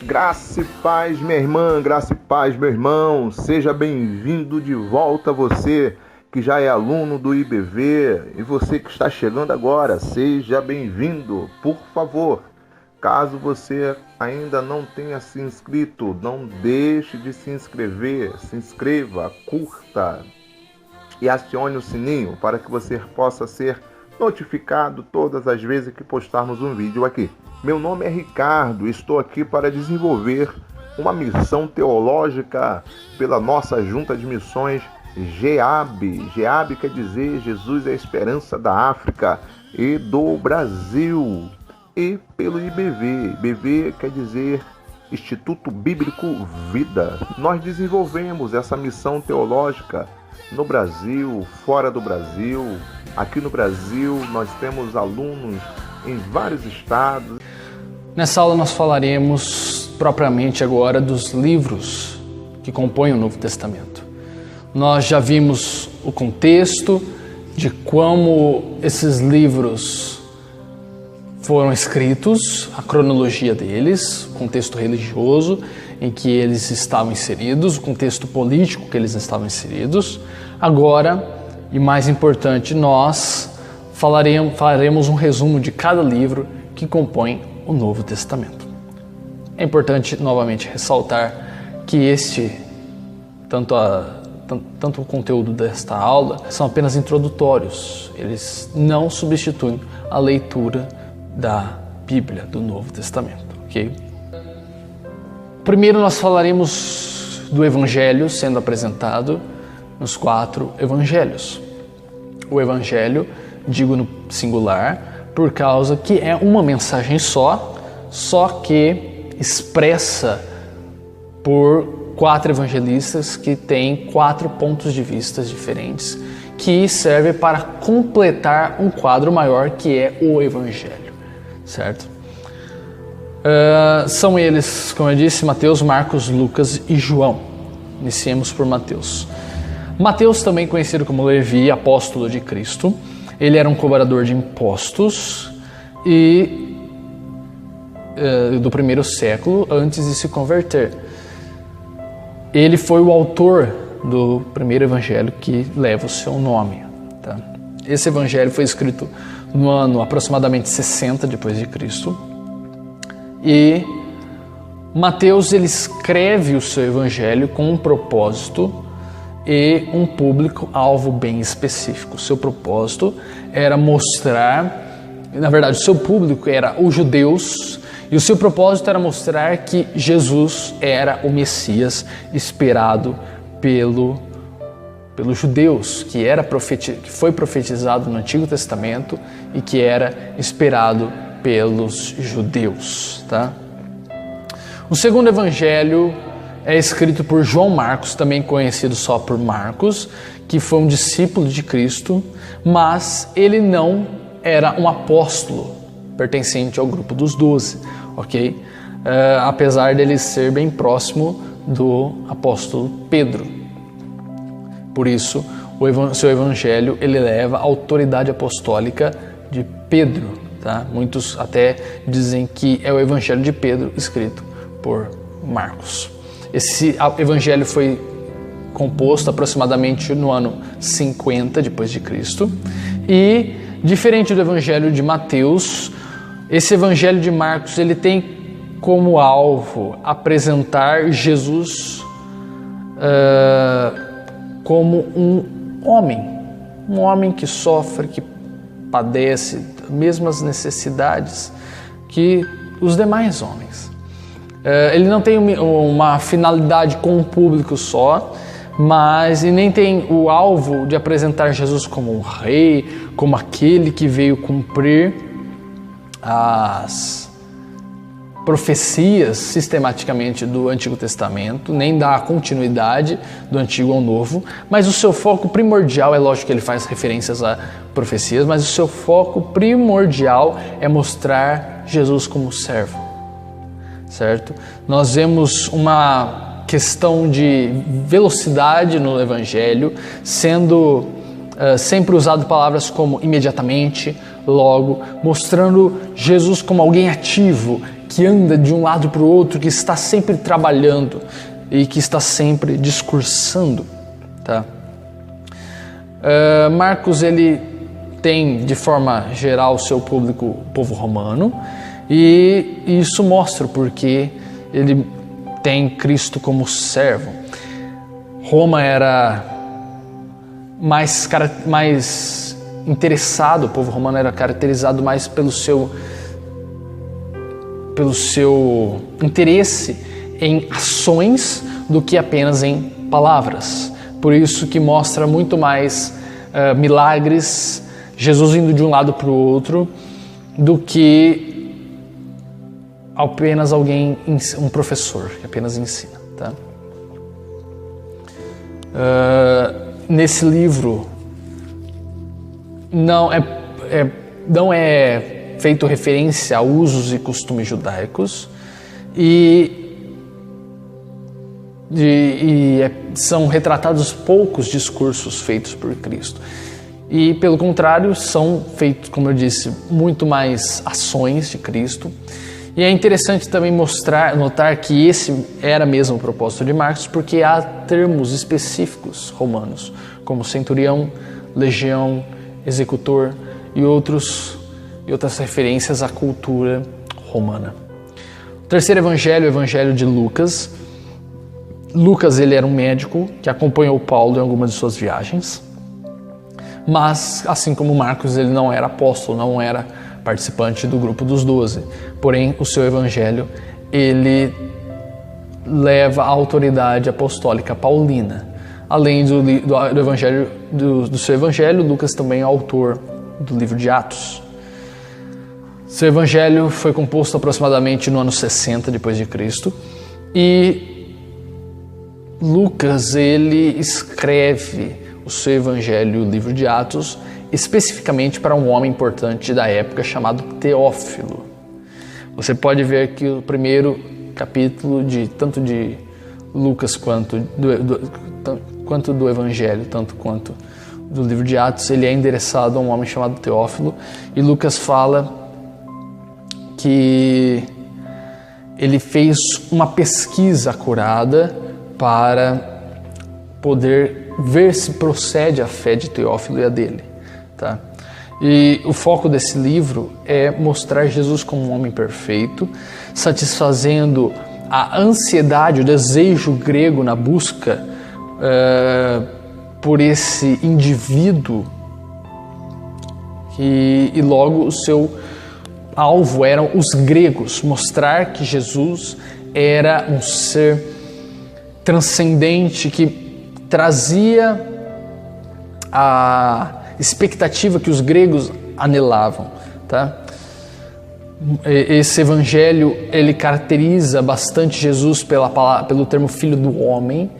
Graça e paz, minha irmã, graça e paz, meu irmão. Seja bem-vindo de volta, você que já é aluno do IBV e você que está chegando agora, seja bem-vindo. Por favor, caso você ainda não tenha se inscrito, não deixe de se inscrever, se inscreva, curta e acione o sininho para que você possa ser notificado todas as vezes que postarmos um vídeo aqui. Meu nome é Ricardo, estou aqui para desenvolver uma missão teológica pela nossa Junta de Missões GEAB. GEAB quer dizer Jesus é a Esperança da África e do Brasil. E pelo IBV. IBV quer dizer Instituto Bíblico Vida. Nós desenvolvemos essa missão teológica no Brasil, fora do Brasil. Aqui no Brasil nós temos alunos em vários estados. Nessa aula nós falaremos propriamente agora dos livros que compõem o Novo Testamento. Nós já vimos o contexto de como esses livros foram escritos, a cronologia deles, o contexto religioso em que eles estavam inseridos, o contexto político que eles estavam inseridos. Agora, e mais importante, nós faremos um resumo de cada livro que compõe o Novo Testamento. É importante novamente ressaltar que tanto o conteúdo desta aula são apenas introdutórios. Eles não substituem a leitura da Bíblia, do Novo Testamento, ok? Primeiro nós falaremos do Evangelho sendo apresentado nos 4 Evangelhos. O Evangelho, digo no singular, por causa que é uma mensagem só que expressa por 4 evangelistas que têm 4 pontos de vista diferentes, que serve para completar um quadro maior que é o Evangelho, certo? São eles, como eu disse, Mateus, Marcos, Lucas e João. Iniciemos por Mateus. Mateus, também conhecido como Levi, apóstolo de Cristo, ele era um cobrador de impostos e do primeiro século antes de se converter. Ele foi o autor do primeiro evangelho que leva o seu nome. Tá? Esse evangelho foi escrito no ano aproximadamente 60 depois de Cristo. E Mateus ele escreve o seu evangelho com um propósito e um público-alvo bem específico. O seu propósito era mostrar, na verdade, o seu público era os judeus, e o seu propósito era mostrar que Jesus era o Messias esperado pelos judeus, que foi profetizado no Antigo Testamento e que era esperado pelos judeus. Tá? O segundo evangelho é escrito por João Marcos, também conhecido só por Marcos, que foi um discípulo de Cristo, mas ele não era um apóstolo pertencente ao grupo dos 12, ok? Apesar dele ser bem próximo do apóstolo Pedro. Por isso, o seu evangelho ele leva a autoridade apostólica de Pedro. Tá? Muitos até dizem que é o evangelho de Pedro escrito por Marcos. Esse evangelho foi composto aproximadamente no ano 50 depois de Cristo e, diferente do evangelho de Mateus, esse evangelho de Marcos ele tem como alvo apresentar Jesus como um homem que sofre, que padece as mesmas necessidades que os demais homens. Ele não tem uma finalidade com um público só, mas e nem tem o alvo de apresentar Jesus como um rei, como aquele que veio cumprir as profecias sistematicamente do Antigo Testamento, nem dar continuidade do Antigo ao Novo, mas o seu foco primordial, é lógico que ele faz referências a profecias, mas o seu foco primordial é mostrar Jesus como servo, certo? Nós vemos uma questão de velocidade no Evangelho, sendo sempre usado palavras como imediatamente, logo, mostrando Jesus como alguém ativo, que anda de um lado para o outro, que está sempre trabalhando e que está sempre discursando, tá? Marcos, ele tem de forma geral o seu público, o povo romano, e isso mostra porque ele tem Cristo como servo. Roma era mais interessado, o povo romano era caracterizado mais pelo seu interesse em ações do que apenas em palavras. Por isso que mostra muito mais milagres, Jesus indo de um lado para o outro, do que apenas um professor que apenas ensina, tá? Nesse livro não é feito referência a usos e costumes judaicos são retratados poucos discursos feitos por Cristo. E, pelo contrário, são feitos, como eu disse, muito mais ações de Cristo. E é interessante também notar que esse era mesmo o propósito de Marcos, porque há termos específicos romanos, como centurião, legião, executor e outras referências à cultura romana. O terceiro evangelho é o evangelho de Lucas. Lucas, ele era um médico que acompanhou Paulo em algumas de suas viagens, mas, assim como Marcos, ele não era apóstolo, não era participante do grupo dos 12. Porém, o seu evangelho, ele leva a autoridade apostólica paulina. Além do evangelho, do seu evangelho, Lucas também é autor do livro de Atos. Seu evangelho foi composto aproximadamente no ano 60 depois de Cristo, e Lucas, ele escreve o seu evangelho, o livro de Atos, especificamente para um homem importante da época chamado Teófilo. Você pode ver que o primeiro capítulo tanto de Lucas quanto do evangelho, tanto quanto do livro de Atos, ele é endereçado a um homem chamado Teófilo, e Lucas fala que ele fez uma pesquisa acurada para poder ver se procede a fé de Teófilo e a dele, tá? E o foco desse livro é mostrar Jesus como um homem perfeito, satisfazendo a ansiedade, o desejo grego na busca por esse indivíduo, e logo o seu alvo eram os gregos, mostrar que Jesus era um ser transcendente que trazia a expectativa que os gregos anelavam, tá? Esse evangelho, ele caracteriza bastante Jesus pelo termo filho do homem,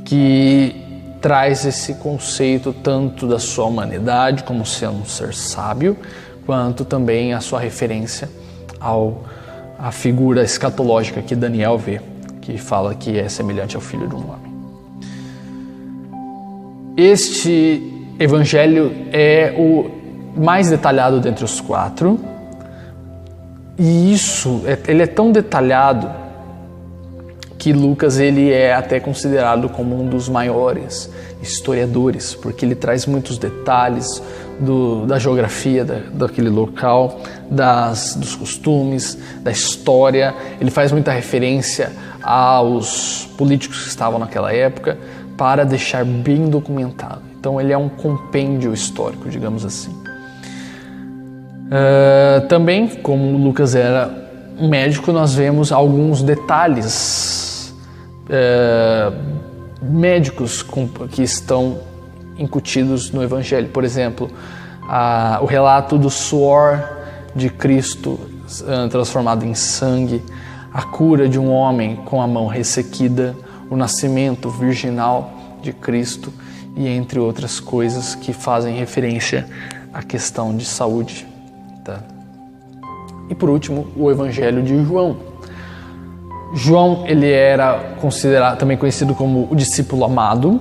que traz esse conceito tanto da sua humanidade como sendo um ser sábio, quanto também a sua referência à figura escatológica que Daniel vê, que fala que é semelhante ao filho de um homem. Este evangelho é o mais detalhado dentre os 4, e ele é tão detalhado que Lucas, ele é até considerado como um dos maiores historiadores, porque ele traz muitos detalhes da geografia daquele local, dos costumes, da história. Ele faz muita referência aos políticos que estavam naquela época, para deixar bem documentado. Então ele é um compêndio histórico, digamos assim. Também, como Lucas era um médico, nós vemos alguns detalhes médicos que estão incutidos no Evangelho. Por exemplo, o relato do suor de Cristo transformado em sangue, a cura de um homem com a mão ressequida, o nascimento virginal de Cristo, e entre outras coisas que fazem referência à questão de saúde, tá? E por último, o Evangelho de João. João, ele era também conhecido como o discípulo amado.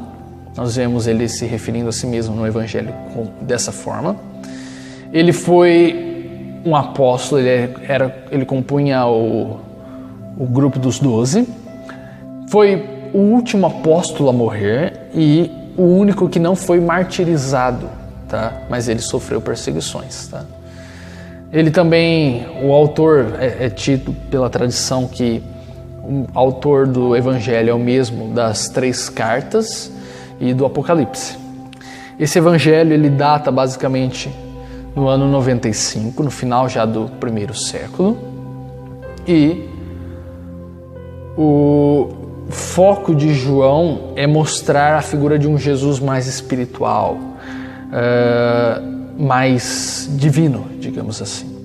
Nós vemos ele se referindo a si mesmo no Evangelho dessa forma. Ele foi um apóstolo, ele compunha o grupo dos 12, foi o último apóstolo a morrer e o único que não foi martirizado, tá? Mas ele sofreu perseguições, tá? Ele também, o autor, é tido pela tradição que o autor do Evangelho é o mesmo das 3 cartas e do Apocalipse. Esse Evangelho, ele data basicamente no ano 95, no final já do primeiro século, e o foco de João é mostrar a figura de um Jesus mais espiritual, mais divino, digamos assim.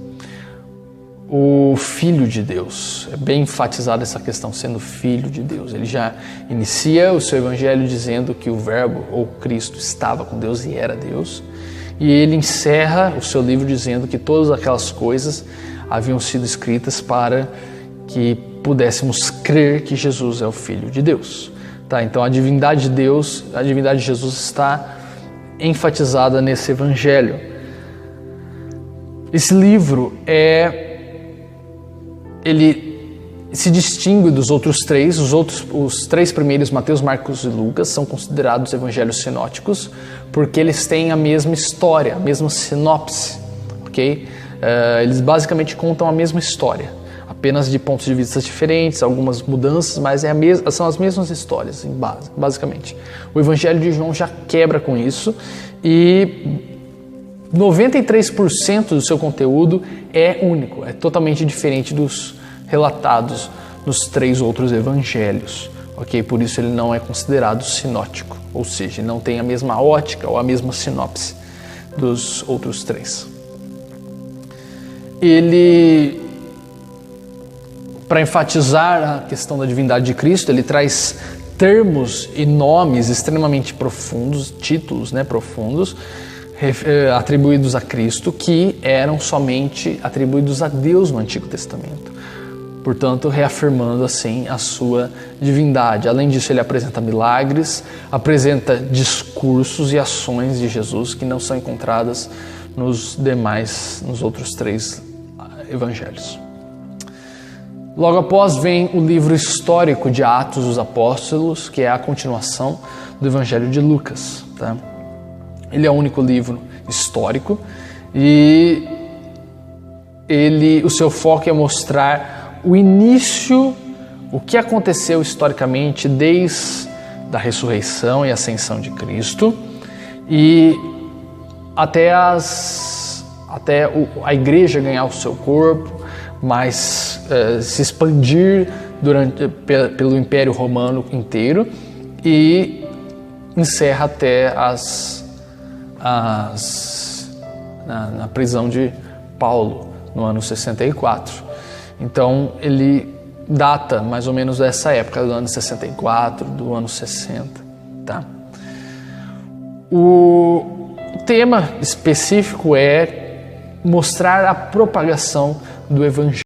O Filho de Deus, é bem enfatizada essa questão, sendo Filho de Deus. Ele já inicia o seu evangelho dizendo que o Verbo, ou Cristo, estava com Deus e era Deus. E ele encerra o seu livro dizendo que todas aquelas coisas haviam sido escritas para que pudéssemos crer que Jesus é o Filho de Deus. Tá? Então a divindade de Deus, a divindade de Jesus está enfatizada nesse evangelho. Esse livro ele se distingue dos outros 3. Os 3 primeiros, Mateus, Marcos e Lucas, são considerados evangelhos sinóticos porque eles têm a mesma história, a mesma sinopse, ok? Eles basicamente contam a mesma história, apenas de pontos de vista diferentes, algumas mudanças, mas são as mesmas histórias, basicamente. O Evangelho de João já quebra com isso e 93% do seu conteúdo é único, é totalmente diferente dos relatados nos 3 outros evangelhos, ok? Por isso ele não é considerado sinótico, ou seja, ele não tem a mesma ótica ou a mesma sinopse dos outros 3. Ele, para enfatizar a questão da divindade de Cristo, ele traz termos e nomes extremamente profundos, títulos, profundos, atribuídos a Cristo, que eram somente atribuídos a Deus no Antigo Testamento. Portanto, reafirmando assim a sua divindade. Além disso, ele apresenta milagres, apresenta discursos e ações de Jesus que não são encontradas nos outros 3 evangelhos. Logo após vem o livro histórico de Atos dos Apóstolos, que é a continuação do Evangelho de Lucas. Tá? Ele é o único livro histórico e o seu foco é mostrar o início, o que aconteceu historicamente desde a ressurreição e ascensão de Cristo e até a igreja ganhar o seu corpo, mas se expandir pelo Império Romano inteiro e encerra até na prisão de Paulo no ano 64. Então ele data mais ou menos dessa época, do ano 64, do ano 60. Tá? O tema específico é mostrar a propagação do Evangelho.